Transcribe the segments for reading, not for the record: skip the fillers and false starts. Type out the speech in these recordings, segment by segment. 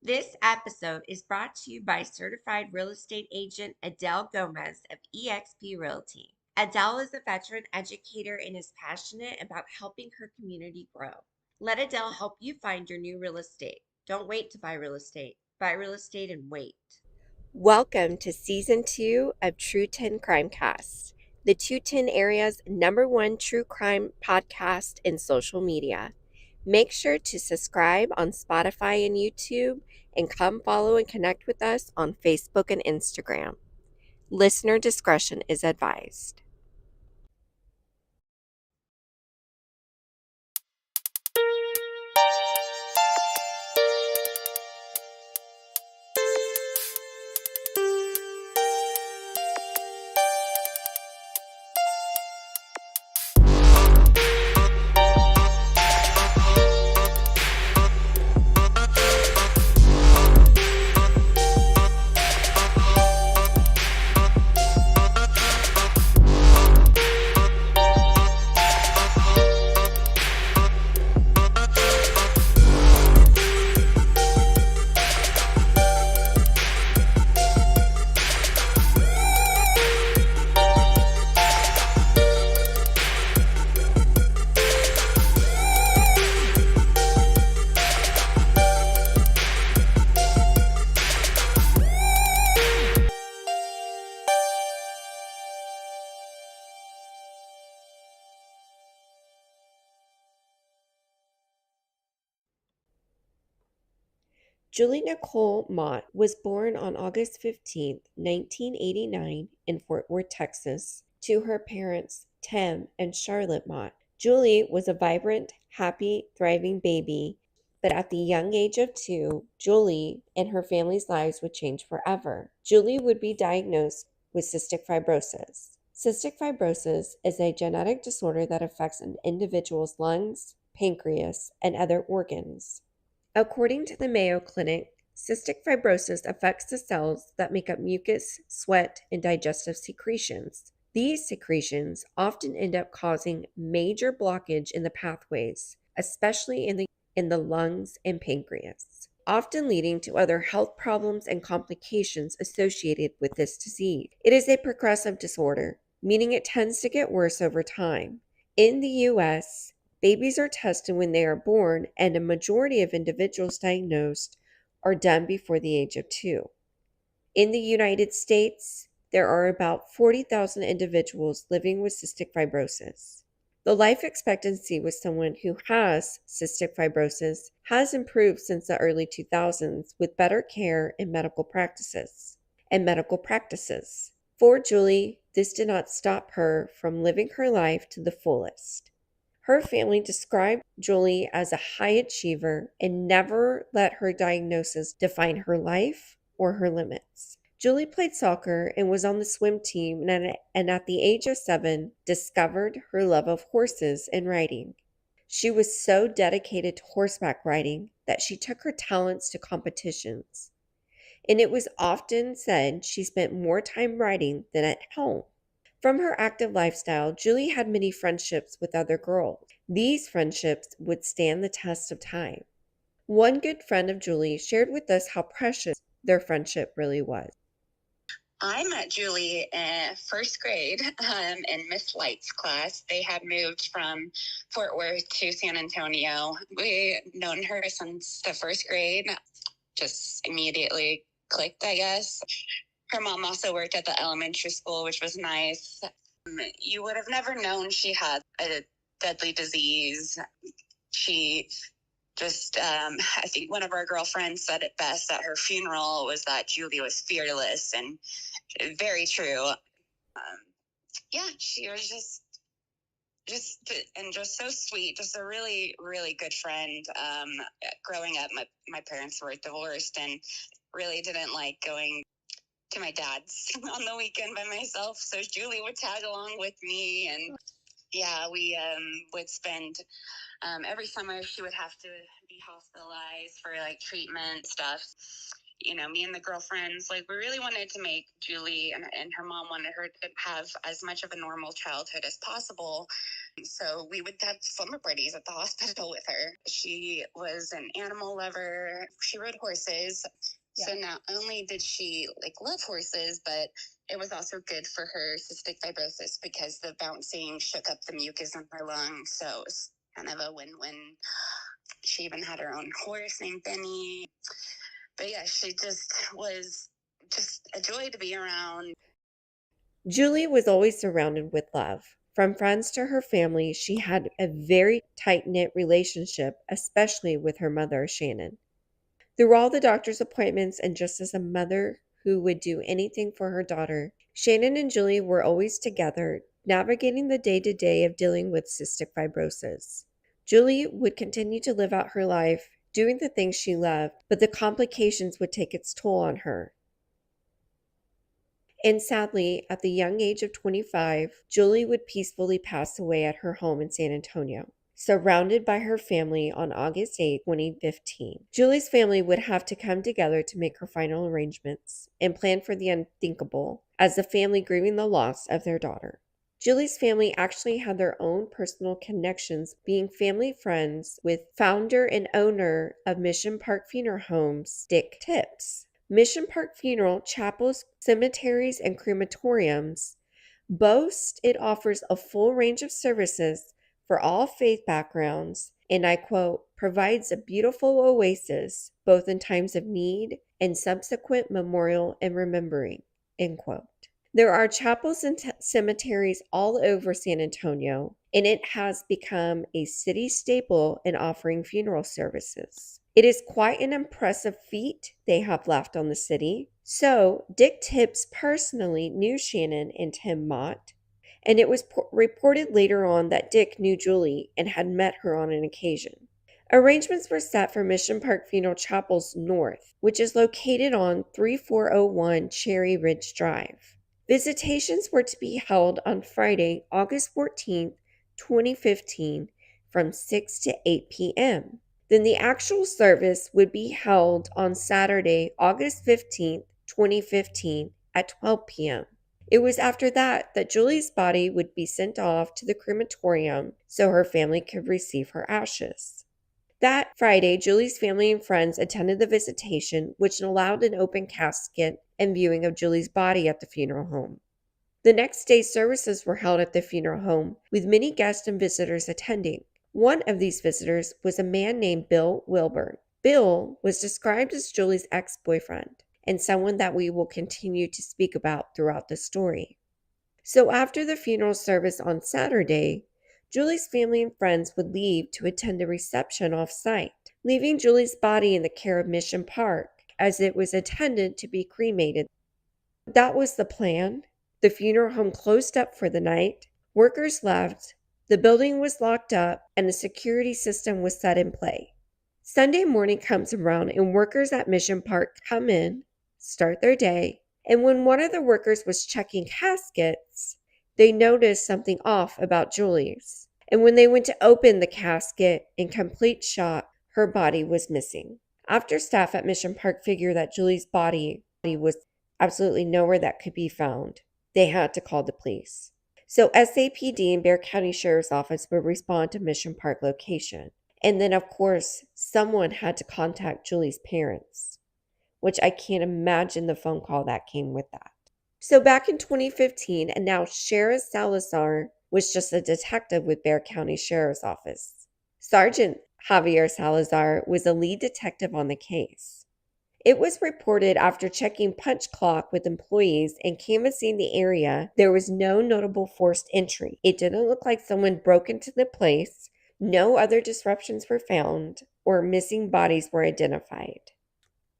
This episode is brought to you by certified real estate agent Adele Gomez of eXp Realty. Adele is a veteran educator and is passionate about helping her community grow. Let Adele help you find your new real estate. Don't wait to buy real estate. Buy real estate and wait. Welcome to Season 2 of True 10 Crimecast, the 210 area's #1 true crime podcast in social media. Make sure to subscribe on Spotify and YouTube and come follow and connect with us on Facebook and Instagram. Listener discretion is advised. Julie Nicole Mott was born on August 15, 1989, in Fort Worth, Texas, to her parents, Tim and Charlotte Mott. Julie was a vibrant, happy, thriving baby, but at the young age of 2, Julie and her family's lives would change forever. Julie would be diagnosed with cystic fibrosis. Cystic fibrosis is a genetic disorder that affects an individual's lungs, pancreas, and other organs. According to the Mayo Clinic, cystic fibrosis affects the cells that make up mucus, sweat, and digestive secretions. These secretions often end up causing major blockage in the pathways, especially in the lungs and pancreas, often leading to other health problems and complications associated with this disease. It is a progressive disorder, meaning it tends to get worse over time. In the U.S., babies are tested when they are born, and a majority of individuals diagnosed are done before the age of 2. In the United States, there are about 40,000 individuals living with cystic fibrosis. The life expectancy with someone who has cystic fibrosis has improved since the early 2000s with better care and medical practices. For Julie, this did not stop her from living her life to the fullest. Her family described Julie as a high achiever and never let her diagnosis define her life or her limits. Julie played soccer and was on the swim team, and at the age of 7, discovered her love of horses and riding. She was so dedicated to horseback riding that she took her talents to competitions. And it was often said she spent more time riding than at home. From her active lifestyle, Julie had many friendships with other girls. These friendships would stand the test of time. One good friend of Julie shared with us how precious their friendship really was. I met Julie in first grade in Miss Light's class. They had moved from Fort Worth to San Antonio. We known her since the first grade, just immediately clicked, I guess. Her mom also worked at the elementary school, which was nice. You would have never known she had a deadly disease. She just, I think one of our girlfriends said it best at her funeral was that Julie was fearless, and very true. Yeah, she was just so sweet, just a really, really good friend. Growing up, my parents were divorced and really didn't like going to my dad's on the weekend by myself. So Julie would tag along with me, and yeah, we would spend every summer she would have to be hospitalized for like treatment stuff. Me and the girlfriends, like, we really wanted to make Julie, and her mom wanted her to have as much of a normal childhood as possible. So we would have slumber parties at the hospital with her. She was an animal lover. She rode horses. Yeah. So not only did she love horses, but it was also good for her cystic fibrosis because the bouncing shook up the mucus in her lungs. So it was kind of a win-win. She even had her own horse named Benny. But yeah, she just was just a joy to be around. Julie was always surrounded with love. From friends to her family, she had a very tight-knit relationship, especially with her mother, Shannon. Through all the doctor's appointments and just as a mother who would do anything for her daughter, Shannon and Julie were always together, navigating the day-to-day of dealing with cystic fibrosis. Julie would continue to live out her life, doing the things she loved, but the complications would take its toll on her. And sadly, at the young age of 25, Julie would peacefully pass away at her home in San Antonio, surrounded by her family on August 8, 2015. Julie's family would have to come together to make her final arrangements and plan for the unthinkable as the family grieving the loss of their daughter. Julie's family actually had their own personal connections, being family friends with founder and owner of Mission Park Funeral Homes, Dick Tips. Mission Park Funeral chapels, cemeteries, and crematoriums boast it offers a full range of services for all faith backgrounds, and I quote, provides a beautiful oasis both in times of need and subsequent memorial and remembering, end quote. There are chapels and cemeteries all over San Antonio, and it has become a city staple in offering funeral services. It is quite an impressive feat they have left on the city. So, Dick Tips personally knew Shannon and Tim Mott, and it was reported later on that Dick knew Julie and had met her on an occasion. Arrangements were set for Mission Park Funeral Chapels North, which is located on 3401 Cherry Ridge Drive. Visitations were to be held on Friday, August 14th, 2015, from 6 to 8 p.m. Then the actual service would be held on Saturday, August 15th, 2015, at 12 p.m. It was after that that Julie's body would be sent off to the crematorium so her family could receive her ashes. That Friday, Julie's family and friends attended the visitation, which allowed an open casket and viewing of Julie's body at the funeral home. The next day, services were held at the funeral home, with many guests and visitors attending. One of these visitors was a man named Bill Wilburn. Bill was described as Julie's ex-boyfriend and someone that we will continue to speak about throughout the story. So after the funeral service on Saturday, Julie's family and friends would leave to attend a reception off-site, leaving Julie's body in the care of Mission Park as it was intended to be cremated. That was the plan. The funeral home closed up for the night. Workers left. The building was locked up and a security system was set in play. Sunday morning comes around and workers at Mission Park come in, start their day, and when one of the workers was checking caskets, they noticed something off about Julie's. And when they went to open the casket, in complete shock, her body was missing. After staff at Mission Park figured that Julie's body was absolutely nowhere that could be found, they had to call the police. So SAPD and Bexar County Sheriff's Office would respond to Mission Park location. And then, of course, someone had to contact Julie's parents, which I can't imagine the phone call that came with that. So back in 2015, and now Sheriff Salazar was just a detective with Bexar County Sheriff's Office. Sergeant Javier Salazar was the lead detective on the case. It was reported after checking punch clock with employees and canvassing the area, there was no notable forced entry. It didn't look like someone broke into the place, no other disruptions were found, or missing bodies were identified.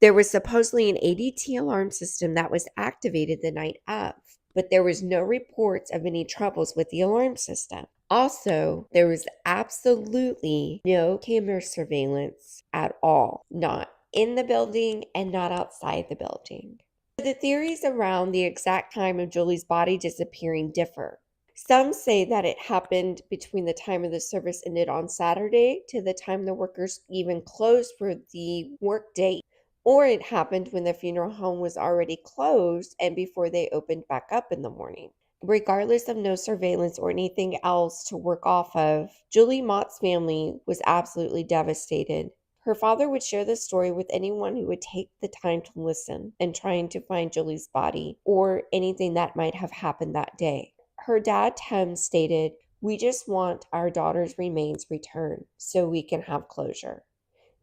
There was supposedly an ADT alarm system that was activated the night of, but there was no reports of any troubles with the alarm system. Also, there was absolutely no camera surveillance at all, not in the building and not outside the building. The theories around the exact time of Julie's body disappearing differ. Some say that it happened between the time of the service ended on Saturday to the time the workers even closed for the work day. or it happened when the funeral home was already closed and before they opened back up in the morning. Regardless of no surveillance or anything else to work off of, Julie Mott's family was absolutely devastated. Her father would share this story with anyone who would take the time to listen and trying to find Julie's body or anything that might have happened that day. Her dad, Tim, stated, "We just want our daughter's remains returned so we can have closure."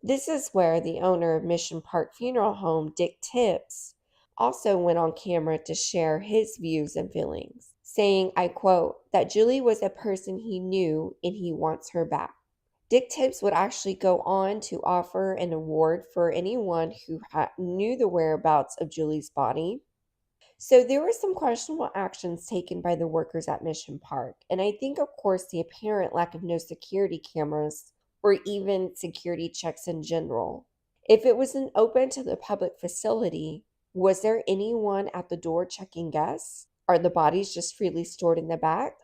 This is where the owner of Mission Park Funeral Home, Dick Tips, also went on camera to share his views and feelings, saying, I quote, that Julie was a person he knew and he wants her back. Dick Tips would actually go on to offer an award for anyone who knew the whereabouts of Julie's body. So there were some questionable actions taken by the workers at Mission Park, and I think, of course, the apparent lack of no security cameras or even security checks in general. If it was an open to the public facility, was there anyone at the door checking guests? Are the bodies just freely stored in the back?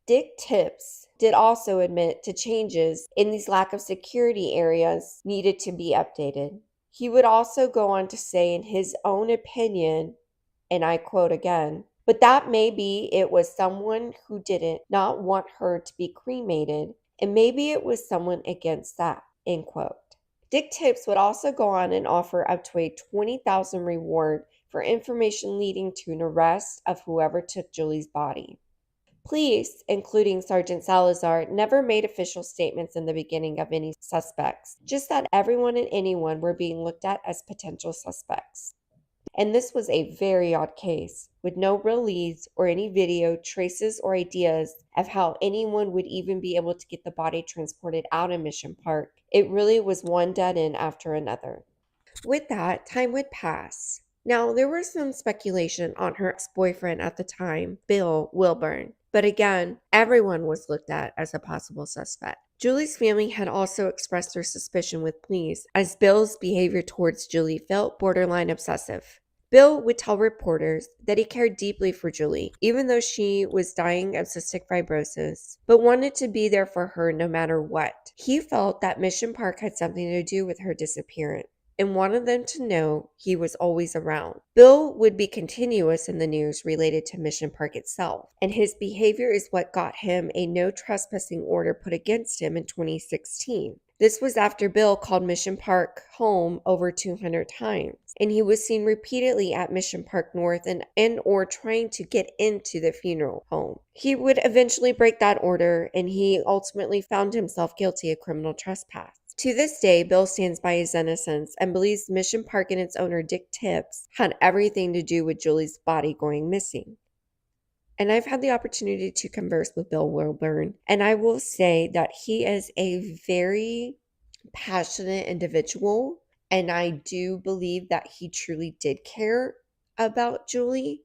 Dick Tips did also admit to changes in these lack of security areas needed to be updated. He would also go on to say, in his own opinion, and I quote again, but that maybe it was someone who didn't not want her to be cremated, and maybe it was someone against that, end quote. Dick Tips would also go on and offer up to a $20,000 reward for information leading to an arrest of whoever took Julie's body. Police, including Sergeant Salazar, never made official statements in the beginning of any suspects, just that everyone and anyone were being looked at as potential suspects. And this was a very odd case, with no real leads or any video, traces, or ideas of how anyone would even be able to get the body transported out of Mission Park. It really was one dead end after another. With that, time would pass. Now, there was some speculation on her ex-boyfriend at the time, Bill Wilburn, but again, everyone was looked at as a possible suspect. Julie's family had also expressed their suspicion with police, as Bill's behavior towards Julie felt borderline obsessive. Bill would tell reporters that he cared deeply for Julie, even though she was dying of cystic fibrosis, but wanted to be there for her no matter what. He felt that Mission Park had something to do with her disappearance and wanted them to know he was always around. Bill would be continuous in the news related to Mission Park itself, and his behavior is what got him a no trespassing order put against him in 2016. This was after Bill called Mission Park home over 200 times, and he was seen repeatedly at Mission Park North and or trying to get into the funeral home. He would eventually break that order, and he ultimately found himself guilty of criminal trespass. To this day, Bill stands by his innocence and believes Mission Park and its owner, Dick Tips, had everything to do with Julie's body going missing. And I've had the opportunity to converse with Bill Wilburn, and I will say that he is a very passionate individual, and I do believe that he truly did care about Julie.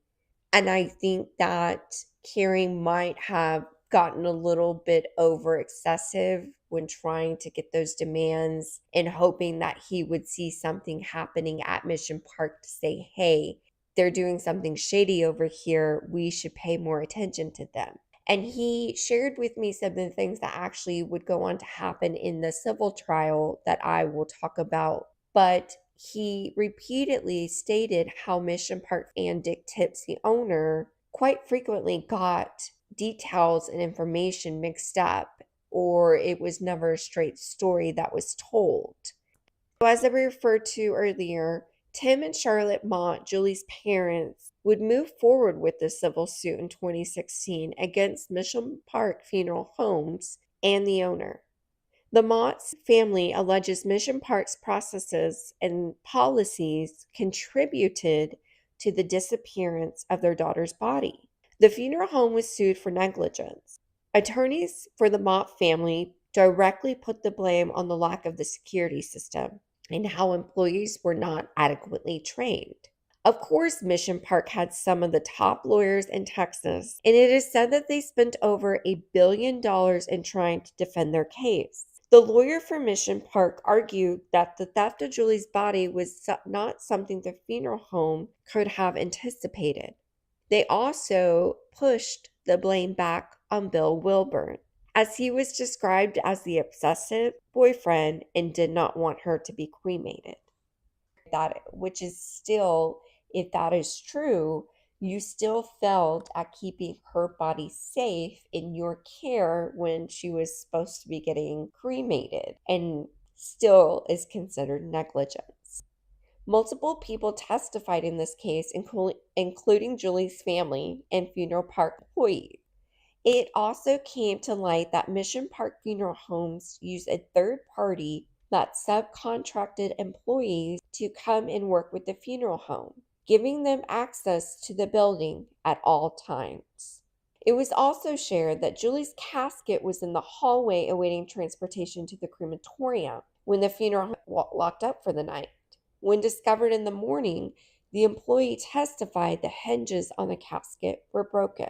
And I think that caring might have gotten a little bit over excessive when trying to get those demands and hoping that he would see something happening at Mission Park to say, hey, they're doing something shady over here. We should pay more attention to them. And he shared with me some of the things that actually would go on to happen in the civil trial that I will talk about. But he repeatedly stated how Mission Park and Dick Tips, the owner, quite frequently got details and information mixed up, or it was never a straight story that was told. So as I referred to earlier, Tim and Charlotte Mott, Julie's parents, would move forward with the civil suit in 2016 against Mission Park Funeral Homes and the owner. The Mott's family alleges Mission Park's processes and policies contributed to the disappearance of their daughter's body. The funeral home was sued for negligence. Attorneys for the Mott family directly put the blame on the lack of the security system and how employees were not adequately trained. Of course, Mission Park had some of the top lawyers in Texas, and it is said that they spent over $1 billion in trying to defend their case. The lawyer for Mission Park argued that the theft of Julie's body was not something the funeral home could have anticipated. They also pushed the blame back on Bill Wilburn, as he was described as the obsessive boyfriend and did not want her to be cremated. that, which is still, if that is true, you still failed at keeping her body safe in your care when she was supposed to be getting cremated, and still is considered negligence. Multiple people testified in this case, including Julie's family and funeral park employees. It also came to light that Mission Park Funeral Homes used a third party that subcontracted employees to come and work with the funeral home, giving them access to the building at all times. It was also shared that Julie's casket was in the hallway awaiting transportation to the crematorium when the funeral home locked up for the night. When discovered in the morning, the employee testified the hinges on the casket were broken.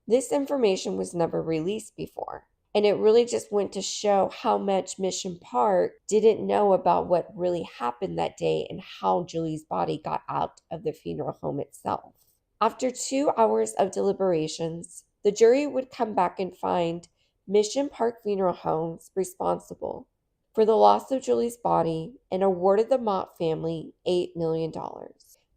This information was never released before, and it really just went to show how much Mission Park didn't know about what really happened that day and how Julie's body got out of the funeral home itself. After 2 hours of deliberations, the jury would come back and find Mission Park Funeral Homes responsible for the loss of Julie's body and awarded the Mott family $8 million.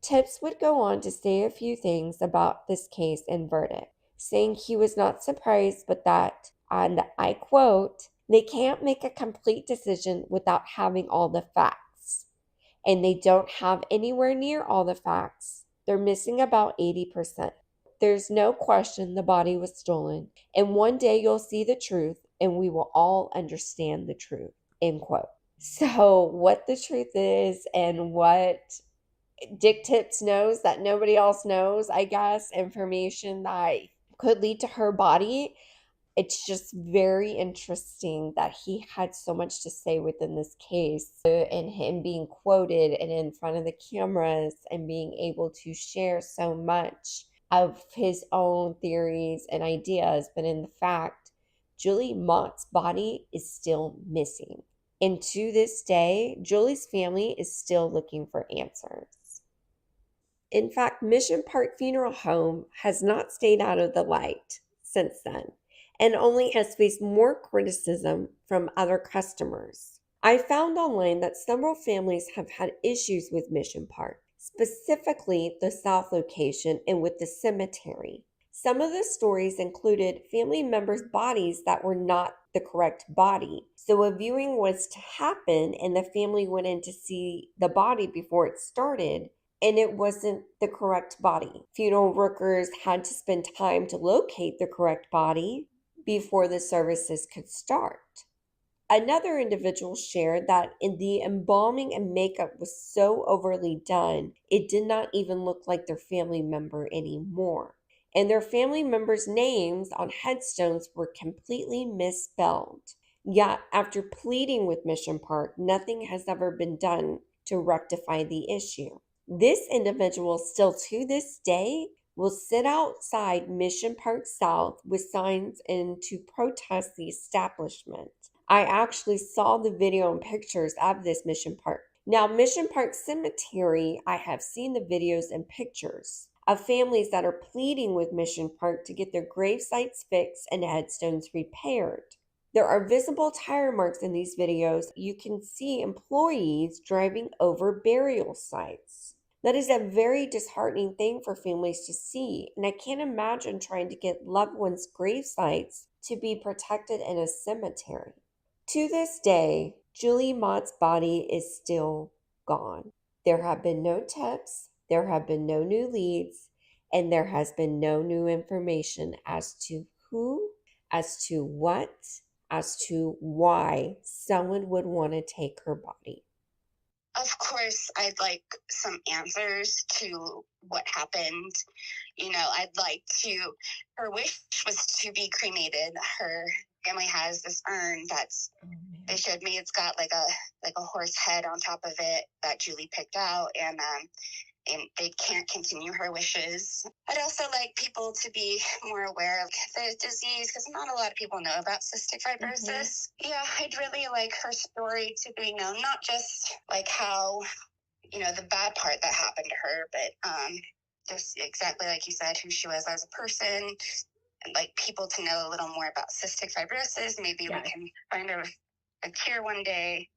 Tips would go on to say a few things about this case and verdict, saying he was not surprised, but that, and I quote, they can't make a complete decision without having all the facts. And they don't have anywhere near all the facts. They're missing about 80%. There's no question the body was stolen, and one day you'll see the truth, and we will all understand the truth, end quote. So what the truth is and what Dick Tips knows that nobody else knows, I guess, information that could lead to her body. It's just very interesting that he had so much to say within this case, and him being quoted and in front of the cameras and being able to share so much of his own theories and ideas. But in the fact, Julie Mott's body is still missing. And to this day, Julie's family is still looking for answers. In fact, Mission Park Funeral Home has not stayed out of the light since then, and only has faced more criticism from other customers. I found online that several families have had issues with Mission Park, specifically the south location and with the cemetery. Some of the stories included family members' bodies that were not the correct body. So a viewing was to happen and the family went in to see the body before it started, and it wasn't the correct body. Funeral workers had to spend time to locate the correct body before the services could start. Another individual shared that in the embalming and makeup was so overly done, it did not even look like their family member anymore. And their family members' names on headstones were completely misspelled. Yet, after pleading with Mission Park, nothing has ever been done to rectify the issue. This individual still to this day will sit outside Mission Park South with signs and to protest the establishment. I actually saw the video and pictures of this Mission Park. Now, Mission Park Cemetery, I have seen the videos and pictures of families that are pleading with Mission Park to get their grave sites fixed and headstones repaired. There are visible tire marks in these videos. You can see employees driving over burial sites. That is a very disheartening thing for families to see, and I can't imagine trying to get loved ones' grave sites to be protected in a cemetery. To this day, Julie Mott's body is still gone. There have been no tips, there have been no new leads, and there has been no new information as to who, as to what, as to why someone would want to take her body. Of course, I'd like some answers to what happened. I'd like to, her wish was to be cremated. Her family has this urn they showed me, it's got like a horse head on top of it that Julie picked out, and they can't continue her wishes. I'd also like people to be more aware of the disease, because not a lot of people know about cystic fibrosis. Yeah, I'd really like her story to be known, not just like how, the bad part that happened to her, but just exactly like you said, who she was as a person, and like people to know a little more about cystic fibrosis. Maybe we can find a cure one day.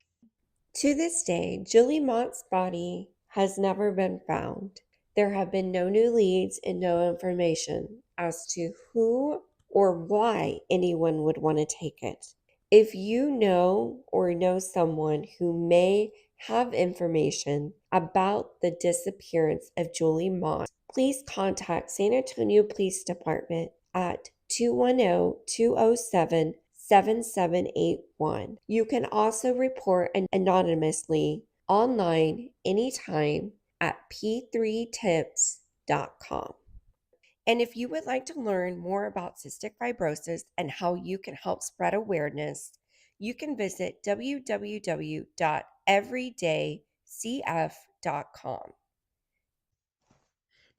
To this day, Julie Mott's body has never been found. There have been no new leads and no information as to who or why anyone would want to take it. If you know or know someone who may have information about the disappearance of Julie Mott, please contact San Antonio Police Department at 210-207-7781. You can also report anonymously online anytime at p3tips.com. And if you would like to learn more about cystic fibrosis and how you can help spread awareness, you can visit www.everydaycf.com.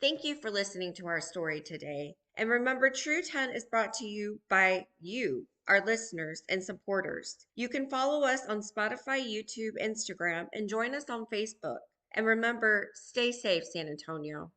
Thank you for listening to our story today. And remember, True 10 is brought to you by you, our listeners and supporters. You can follow us on Spotify, YouTube, Instagram, and join us on Facebook. And remember, stay safe, San Antonio.